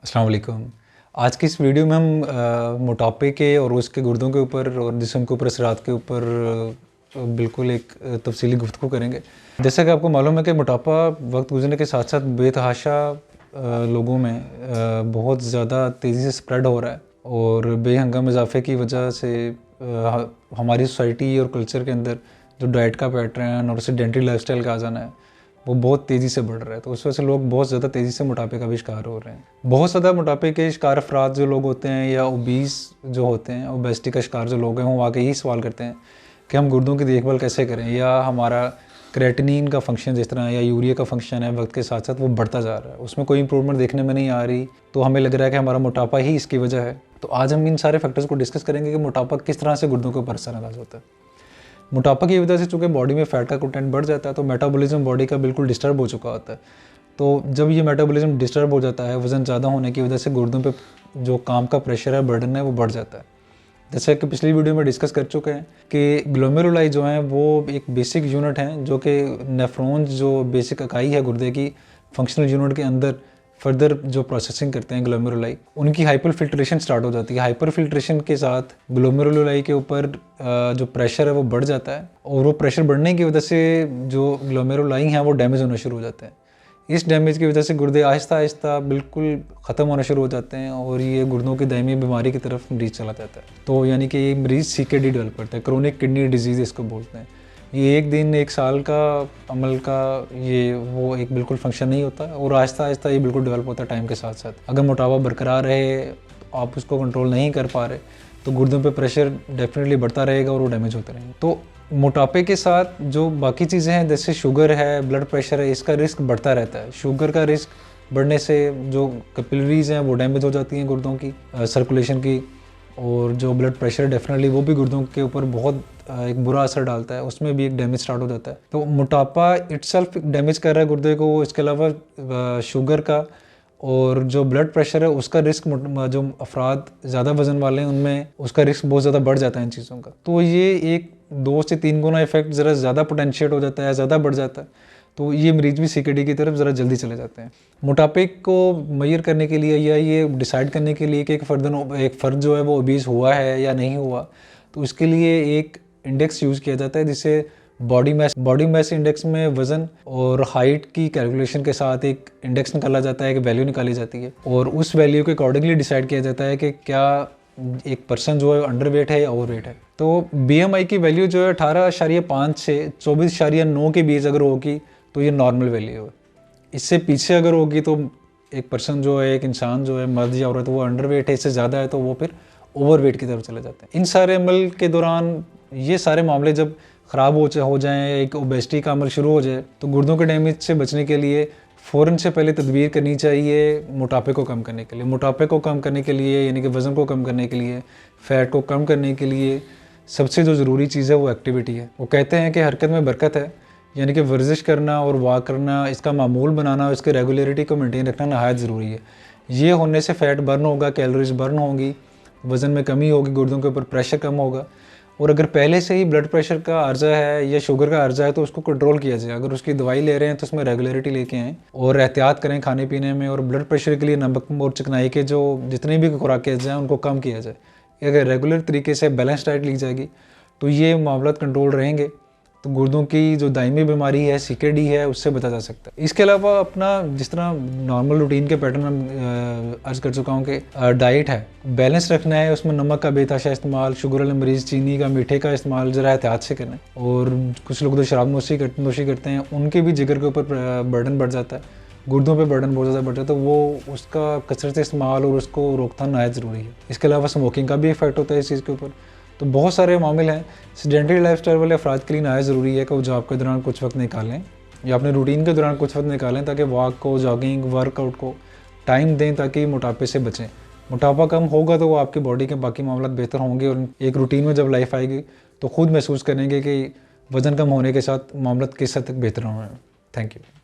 अस्सलाम वालेकुम। आज की इस वीडियो में हम मोटापे के और उसके गुर्दों के ऊपर और जिस्म के ऊपर असरात के ऊपर बिल्कुल एक तफसीली गुफ्तगू करेंगे। जैसा कि आपको मालूम है कि मोटापा वक्त गुजरने के साथ साथ बेतहाशा लोगों में बहुत ज़्यादा तेज़ी से स्प्रेड हो रहा है और बेहंगाम इजाफे की वजह से हमारी सोसाइटी और कल्चर के अंदर जो डाइट का पैटर्न और सेडेंटरी लाइफस्टाइल का आ जाना है वो बहुत तेज़ी से बढ़ रहा है। तो उस वजह से लोग बहुत ज़्यादा तेज़ी से मोटापे का भी शिकार हो रहे हैं। बहुत ज़्यादा मोटापे के शिकार अफराद जो लोग होते हैं या ओबीस जो होते हैं, ओबेसिटी का शिकार जो लोग हैं, वो आके यही सवाल करते हैं कि हम गुर्दों की देखभाल कैसे करें, या हमारा क्रेटिनिन का फंक्शन जिस तरह या यूरिया का फंक्शन है वक्त के साथ साथ वो बढ़ता जा रहा है, उसमें कोई इंप्रूवमेंट देखने में नहीं आ रही, तो हमें लग रहा है कि हमारा मोटापा ही इसकी वजह है। तो आज हम इन सारे फैक्टर्स को डिस्कस करेंगे कि मोटापा किस तरह से गुर्दों के ऊपर असरअंदाज होता है। मोटापा की वजह से चूँकि बॉडी में फ़ैट का कंटेंट बढ़ जाता है तो मेटाबॉलिज्म बॉडी का बिल्कुल डिस्टर्ब हो चुका होता है। तो जब ये मेटाबॉलिज्म डिस्टर्ब हो जाता है, वज़न ज़्यादा होने की वजह से गुर्दों पे जो काम का प्रेशर है, बर्डन है, वो बढ़ जाता है। जैसे कि पिछली वीडियो में डिस्कस कर चुके हैं कि ग्लोमेरुलाई जो हैं वो एक बेसिक यूनिट हैं जो कि नेफ्रॉन्स जो बेसिक इकाई है गुर्दे की, फंक्शनल यूनिट के अंदर फर्दर जो प्रोसेसिंग करते हैं ग्लोमेरुलाई, उनकी हाइपर फिल्ट्रेशन स्टार्ट हो जाती है। हाइपर फिल्ट्रेशन के साथ ग्लोमेरुलाई के ऊपर जो प्रेशर है वो बढ़ जाता है और वो प्रेशर बढ़ने की वजह से जो ग्लोमेरुलाई हैं वो डैमेज होना शुरू हो जाते हैं। इस डैमेज की वजह से गुर्दे आहिस्ता आहिस्ता बिल्कुल ख़त्म होना शुरू हो जाते हैं और ये गुर्दों की दायमी बीमारी की तरफ मरीज़ चला जाता है। तो यानी कि ये मरीज़ CKD डेवलप करता है, क्रोनिक किडनी डिजीज़ इसको बोलते हैं। ये एक दिन एक साल का अमल का ये वो एक बिल्कुल फंक्शन नहीं होता और आहिस्ता आहिस्ता ये बिल्कुल डेवलप होता है टाइम के साथ साथ। अगर मोटापा बरकरार रहे, आप उसको कंट्रोल नहीं कर पा रहे, तो गुर्दों पे प्रेशर डेफिनेटली बढ़ता रहेगा और वो डैमेज होते रहेंगे। तो मोटापे के साथ जो बाकी चीज़ें हैं जैसे शुगर है, ब्लड प्रेशर है, इसका रिस्क बढ़ता रहता है। शुगर का रिस्क बढ़ने से जो कैपिलरीज हैं वो डैमेज हो जाती हैं गुर्दों की सर्कुलेशन की, और जो ब्लड प्रेशर डेफिनेटली वो भी गुर्दों के ऊपर बहुत एक बुरा असर डालता है, उसमें भी एक डैमेज स्टार्ट हो जाता है। तो मोटापा इटसेल्फ डैमेज कर रहा है गुर्दे को, इसके अलावा शुगर का और जो ब्लड प्रेशर है उसका रिस्क जो अफराद ज़्यादा वजन वाले हैं उनमें उसका रिस्क बहुत ज़्यादा बढ़ जाता है इन चीज़ों का। तो ये एक 2 से 3 गुना इफेक्ट ज़रा ज़्यादा पोटेंशिएट हो जाता है, ज़्यादा बढ़ जाता है, तो ये मरीज भी CKD की तरफ ज़रा जल्दी चले जाते हैं। मोटापे को मेजर करने के लिए या ये डिसाइड करने के लिए कि एक फ़र्द जो है वो ओबीस हुआ है या नहीं हुआ, तो उसके लिए एक इंडेक्स यूज़ किया जाता है जिसे बॉडी मास इंडेक्स में वज़न और हाइट की कैलकुलेशन के साथ एक इंडेक्स निकाला जाता है, एक वैल्यू निकाली जाती है और उस वैल्यू के अकॉर्डिंगली डिसाइड किया जाता है कि क्या एक पर्सन जो है अंडर वेट है या ओवर वेट है। तो BMI की वैल्यू जो है 18.5 से 24.9 के बीच अगर होगी तो ये नॉर्मल वैल्यू है। इससे पीछे अगर होगी तो एक पर्सन जो है, एक इंसान जो है, मर्द या औरत, वो अंडर वेट है, इससे ज़्यादा है तो वो फिर ओवर वेट की तरफ चले जाते हैं। इन सारे अमल के दौरान ये सारे मामले जब ख़राब हो जाएँ, एक ओबेसिटी का अमल शुरू हो जाए, तो गुर्दों के डैमेज से बचने के लिए फ़ौरन से पहले तदबीर करनी चाहिए मोटापे को कम करने के लिए। मोटापे को कम करने के लिए यानी कि वज़न को कम करने के लिए, फ़ैट को कम करने के लिए सबसे जो ज़रूरी चीज़ है वो एक्टिविटी है। वो कहते हैं कि हरकत में बरकत है, यानी कि वर्जिश करना और वॉक करना, इसका मामूल बनाना और इसकी रेगुलरिटी को मेंटेन रखना नहायत ज़रूरी है। ये होने से फ़ैट बर्न होगा, कैलोरीज बर्न होंगी, वज़न में कमी होगी, गुर्दों के ऊपर प्रेशर कम होगा। और अगर पहले से ही ब्लड प्रेशर का अर्जा है या शुगर का अर्जा है तो उसको कंट्रोल किया जाए। अगर उसकी दवाई ले रहे हैं तो उसमें रेगुलरिटी लेके आएँ और एहतियात करें खाने पीने में, और ब्लड प्रेशर के लिए नमक और चिकनाई के जो जितनी भी खुराकें जाएँ उनको कम किया जाए। अगर रेगुलर तरीके से बैलेंस डाइट ली जाएगी तो ये मामला कंट्रोल रहेंगे, तो गुर्दों की जो दायमी बीमारी है CKD है उससे बचा जा सकता है। इसके अलावा अपना जिस तरह नॉर्मल रूटीन के पैटर्न में अर्ज कर चुका हूँ कि डाइट है, बैलेंस रखना है, उसमें नमक का बेतहाशा इस्तेमाल, शुगर वाले मरीज़ चीनी का, मीठे का इस्तेमाल ज़रा एहतियात से करना है। और कुछ लोग तो शराब नोशी करते हैं, उनके भी जिगर के ऊपर बर्डन बढ़ जाता है, गुर्दों पे बर्डन बहुत ज़्यादा बढ़ जाता है, तो वो उसका कसरत से इस्तेमाल और उसको रोकथाम नहायत ज़रूरी है। इसके अलावा स्मोकिंग का भी इफेक्ट होता है इस चीज़ के ऊपर। तो बहुत सारे मामले हैं। सेडेंटरी लाइफस्टाइल वाले अफराद के लिए नहायत ज़रूरी है कि वो जॉब के दौरान कुछ वक्त निकालें या अपने रूटीन के दौरान कुछ वक्त निकालें ताकि वॉक को, जॉगिंग, वर्कआउट को टाइम दें ताकि मोटापे से बचें। मोटापा कम होगा तो वो आपकी बॉडी के बाकी मामला बेहतर होंगे और एक रूटीन में जब लाइफ आएगी तो खुद महसूस करेंगे कि वज़न कम होने के साथ मामला किस हद तक बेहतर हो रहे हैं। Thank you.